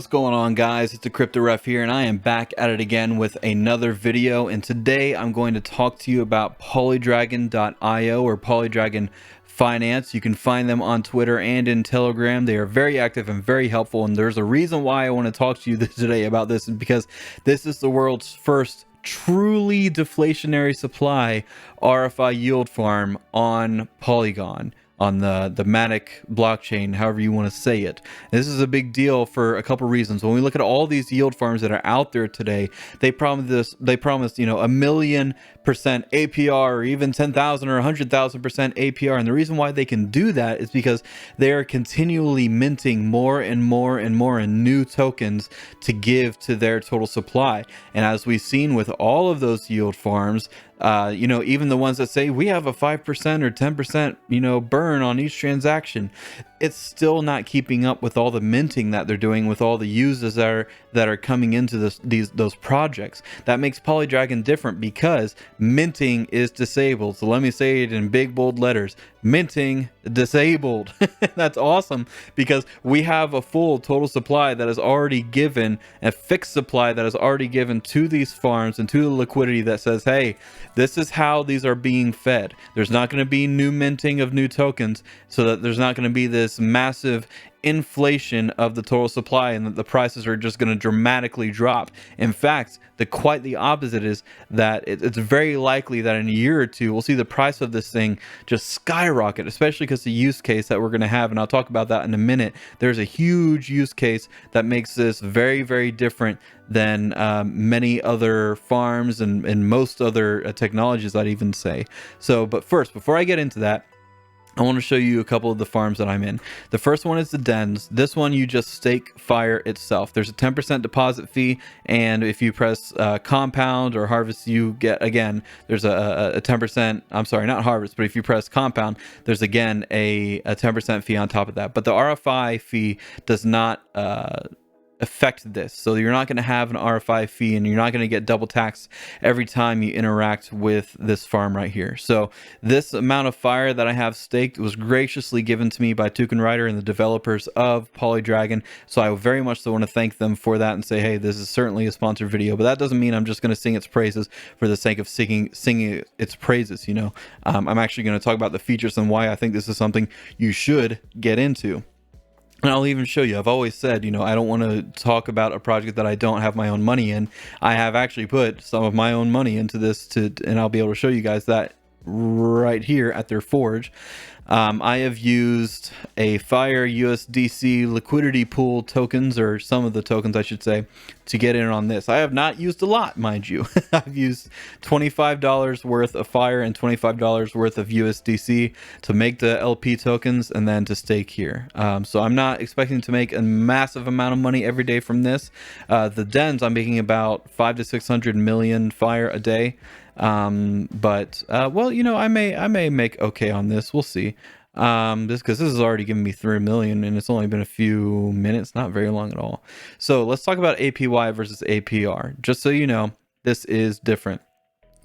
What's going on, guys? It's the Crypto Ref here, and I am back at it again with another video. And today I'm going to talk to you about PolyDragon.io or PolyDragon Finance. You can find them on Twitter and in Telegram. They are very active and very helpful, and there's a reason why I want to talk to you today about this, because this is the world's first truly deflationary supply RFI yield farm on Polygon, on the Matic blockchain, however you want to say it. This is a big deal for a couple reasons. When we look at all these yield farms that are out there today, they promise, you know, 1,000,000% APR, or even 10,000 or 100,000% APR. And the reason why they can do that is because they are continually minting more and more and more in new tokens to give to their total supply. And as we've seen with all of those yield farms, you know, even the ones that say we have a 5% or 10%, you know, burn on each transaction, it's still not keeping up with all the minting that they're doing, with all the users that are coming into those projects. That makes PolyDragon different, because minting is disabled. So let me say it in big bold letters: minting disabled. That's awesome, because we have a full total supply that is already given, a fixed supply that is already given to these farms and to the liquidity that says, hey, this is how these are being fed. There's not going to be new minting of new tokens, so that there's not going to be this massive inflation of the total supply and that the prices are just going to dramatically drop. In fact, quite the opposite is that it's very likely that in a year or two we'll see the price of this thing just skyrocket, especially because the use case that we're going to have, and I'll talk about that in a minute. There's a huge use case that makes this very, very different than many other farms and most other technologies, I'd even say. So, but first, before I get into that, I want to show you a couple of the farms that I'm in. The first one is the dens. This one, you just stake Fire itself. There's a 10% deposit fee, and if you press compound or harvest, you get, again, there's a 10%, I'm sorry, not harvest, but if you press compound, there's again a 10% fee on top of that. But the RFI fee does not affect this, so you're not going to have an RFI fee, and you're not going to get double taxed every time you interact with this farm right here. So this amount of Fire that I have staked was graciously given to me by Token Rider and the developers of PolyDragon, so I very much so want to thank them for that and say, hey, this is certainly a sponsored video, but that doesn't mean I'm just going to sing its praises for the sake of singing its praises. You know, I'm actually going to talk about the features and why I think this is something you should get into. And I'll even show you, I've always said, you know, I don't want to talk about a project that I don't have my own money in. I have actually put some of my own money into this, and I'll be able to show you guys that right here at their forge. I have used a Fire USDC liquidity pool tokens, or some of the tokens I should say, to get in on this. I have not used a lot, mind you. I've used $25 worth of Fire and $25 worth of USDC to make the LP tokens and then to stake here. So I'm not expecting to make a massive amount of money every day from this. The dens, I'm making about 500 to 600 million Fire a day. Well, you know, I may make okay on this. We'll see. Because this has already given me 3 million, and it's only been a few minutes, not very long at all. So let's talk about APY versus APR. Just so you know, this is different.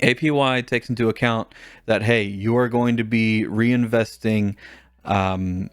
APY takes into account that, hey, you are going to be reinvesting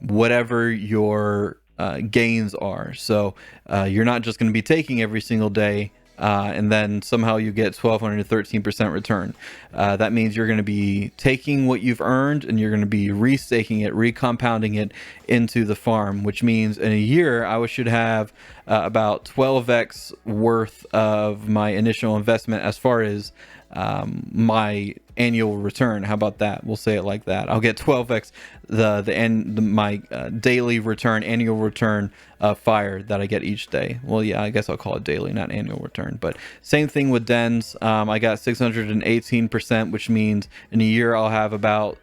whatever your gains are. So you're not just going to be taking every single day and then somehow you get 1,213% return. That means you're going to be taking what you've earned and you're going to be restaking it, recompounding it into the farm, which means in a year I should have about 12x worth of my initial investment as far as my annual return. How about that? We'll say it like that. I'll get 12x my daily return, annual return of Fire that I get each day. Well, yeah, I guess I'll call it daily, not annual return. But same thing with dens. I got 618%, which means in a year I'll have about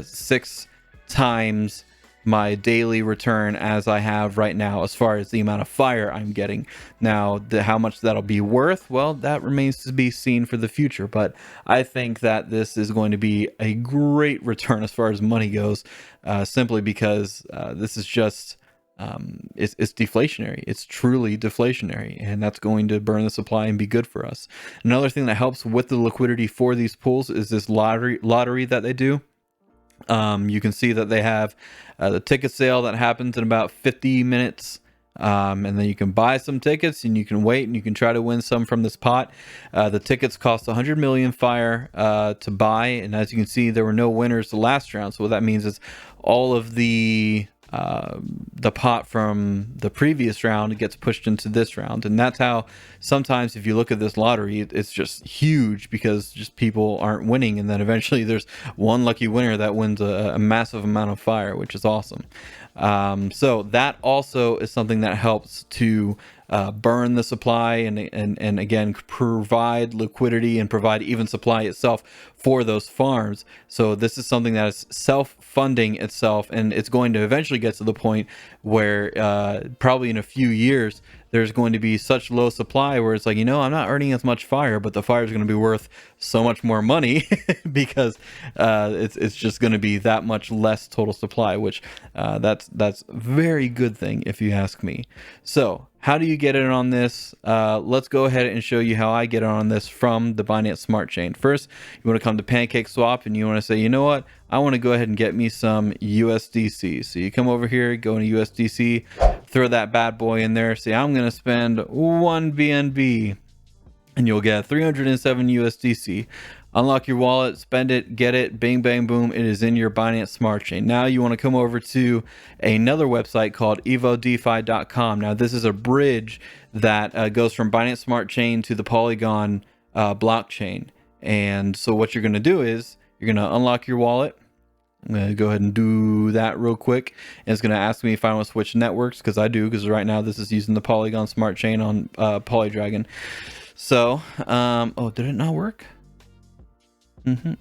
6 times my daily return as I have right now, as far as the amount of Fire I'm getting. Now, how much that'll be worth, well, that remains to be seen for the future, but I think that this is going to be a great return as far as money goes, simply because this is just it's deflationary. It's truly deflationary, and that's going to burn the supply and be good for us. Another thing that helps with the liquidity for these pools is this lottery that they do. You can see that they have the ticket sale that happens in about 50 minutes And then you can buy some tickets and you can wait and you can try to win some from this pot. The tickets cost 100 million fire to buy, and as you can see, there were no winners the last round. So what that means is all of the pot from the previous round gets pushed into this round. And that's how sometimes if you look at this lottery, it's just huge because just people aren't winning, and then eventually there's one lucky winner that wins a massive amount of fire, which is awesome. So that also is something that helps to burn the supply and again provide liquidity and provide even supply itself for those farms. So this is something that is self-funding itself, and it's going to eventually get to the point where probably in a few years there's going to be such low supply where it's like, you know, I'm not earning as much fire, but the fire is going to be worth so much more money because it's just going to be that much less total supply, which that's very good thing if you ask me. So how do you get in on this? Let's go ahead and show you how I get on this from the Binance Smart Chain. First, you want to come to PancakeSwap and you want to say, you know what? I want to go ahead and get me some USDC. So you come over here, go into USDC, throw that bad boy in there. Say, I'm going to spend 1 BNB and you'll get 307 USDC. Unlock your wallet, spend it, get it, bing, bang, boom. It is in your Binance Smart Chain. Now you want to come over to another website called Evodify.com. Now this is a bridge that goes from Binance Smart Chain to the Polygon blockchain. And so what you're going to do is you're going to unlock your wallet. I'm going to go ahead and do that real quick. And it's going to ask me if I want to switch networks, because I do, because right now this is using the Polygon Smart Chain on PolyDragon. So, oh, did it not work?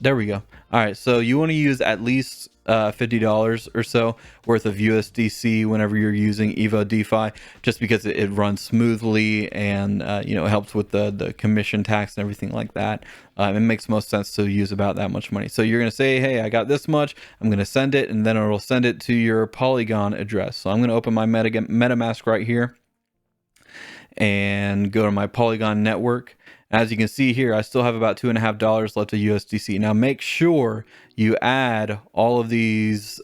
There we go. All right, so you want to use at least $50 or so worth of USDC whenever you're using Evodify, just because it runs smoothly and you know, it helps with the commission tax and everything like that. It makes most sense to use about that much money. So you're going to say, hey, I got this much, I'm going to send it, and then it will send it to your Polygon address. So I'm going to open my MetaMask right here and go to my Polygon network. As you can see here, I still have about $2.50 left of USDC. Now make sure you add all of these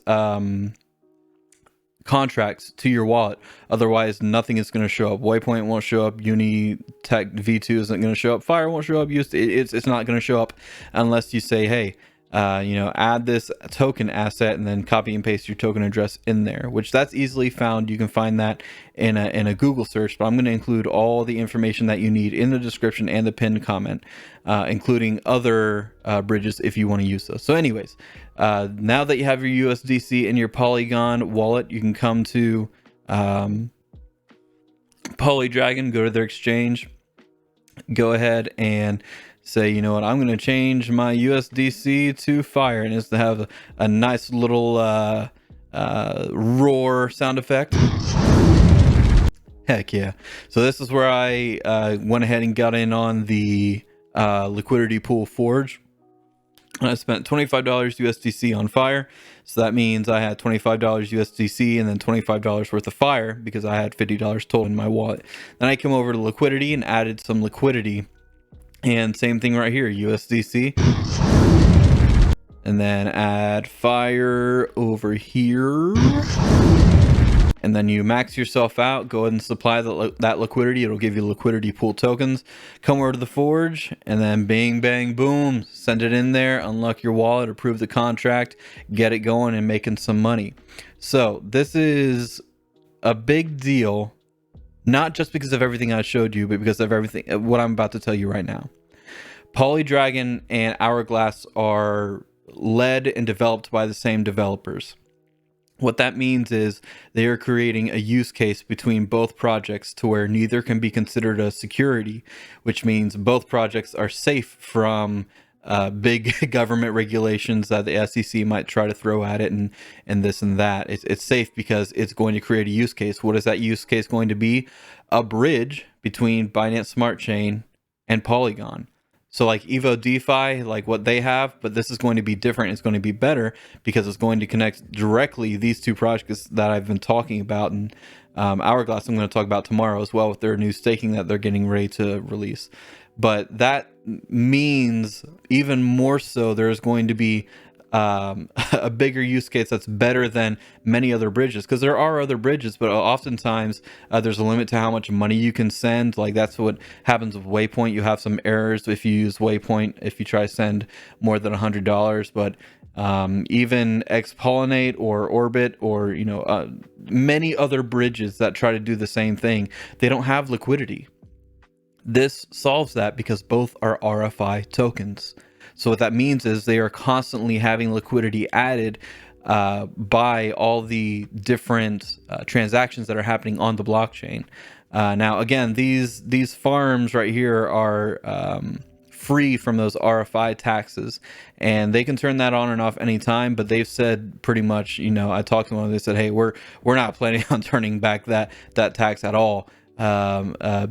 contracts to your wallet. Otherwise, nothing is going to show up. Waypoint won't show up. Unitech V2 isn't going to show up. Fire won't show up. It's not going to show up unless you say, hey, you know, add this token asset and then copy and paste your token address in there, which that's easily found. You can find that in a Google search, but I'm going to include all the information that you need in the description and the pinned comment, including other bridges if you want to use those. So anyways, now that you have your USDC in your Polygon wallet, you can come to PolyDragon, go to their exchange, go ahead and say, you know what, I'm going to change my USDC to fire, and it's to have a nice little roar sound effect. Heck yeah. So this is where I went ahead and got in on the liquidity pool forge. I spent $25 USDC on fire. So that means I had $25 USDC and then $25 worth of fire because I had $50 total in my wallet. Then I came over to liquidity and added some liquidity. And same thing right here, USDC. And then add fire over here. And then you max yourself out, go ahead and supply that liquidity. It'll give you liquidity pool tokens. Come over to the forge and then bing, bang, boom, send it in there, unlock your wallet, approve the contract, get it going and making some money. So this is a big deal. Not just because of everything I showed you, but because of everything, what I'm about to tell you right now. PolyDragon and Hourglass are led and developed by the same developers. What that means is they are creating a use case between both projects to where neither can be considered a security, which means both projects are safe from big government regulations that the SEC might try to throw at it and this and that. It's safe because it's going to create a use case. What is that use case going to be? A bridge between Binance Smart Chain and Polygon. So like Evodify, like what they have, but this is going to be different. It's going to be better because it's going to connect directly these two projects that I've been talking about. And Hourglass I'm going to talk about tomorrow as well with their new staking that they're getting ready to release. But that means even more so there's going to be a bigger use case that's better than many other bridges, because there are other bridges, but oftentimes there's a limit to how much money you can send. Like that's what happens with Waypoint. You have some errors if you use Waypoint if you try to send more than $100. But even Xpollinate or Orbit or many other bridges that try to do the same thing, they don't have liquidity. This solves that because both are RFI tokens. So what that means is they are constantly having liquidity added by all the different transactions that are happening on the blockchain. Now, again, these farms right here are free from those RFI taxes, and they can turn that on and off anytime. But they've said pretty much, I talked to them, they said, hey, we're not planning on turning back that tax at all.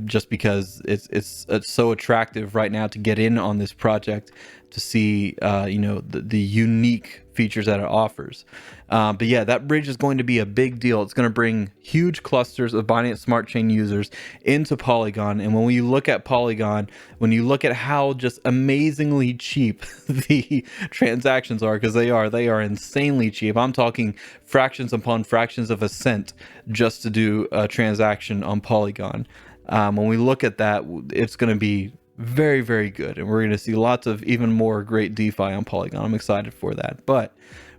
Just because it's so attractive right now to get in on this project, to see the unique features that it offers. But yeah, that bridge is going to be a big deal. It's going to bring huge clusters of Binance Smart Chain users into Polygon. And when we look at Polygon, when you look at how just amazingly cheap the transactions are, because they are insanely cheap. I'm talking fractions upon fractions of a cent just to do a transaction on Polygon. When we look at that, it's going to be very, very good, and we're going to see lots of even more great DeFi on Polygon. I'm excited for that. But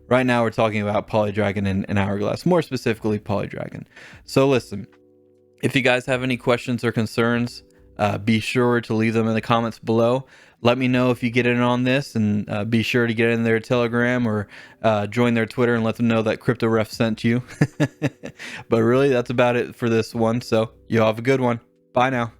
right now we're talking about PolyDragon and Hourglass, more specifically PolyDragon. So listen, if you guys have any questions or concerns, be sure to leave them in the comments below. Let me know if you get in on this, and be sure to get in their Telegram or join their Twitter and let them know that CryptoRef sent you. But really, that's about it for this one. So you all have a good one. Bye now.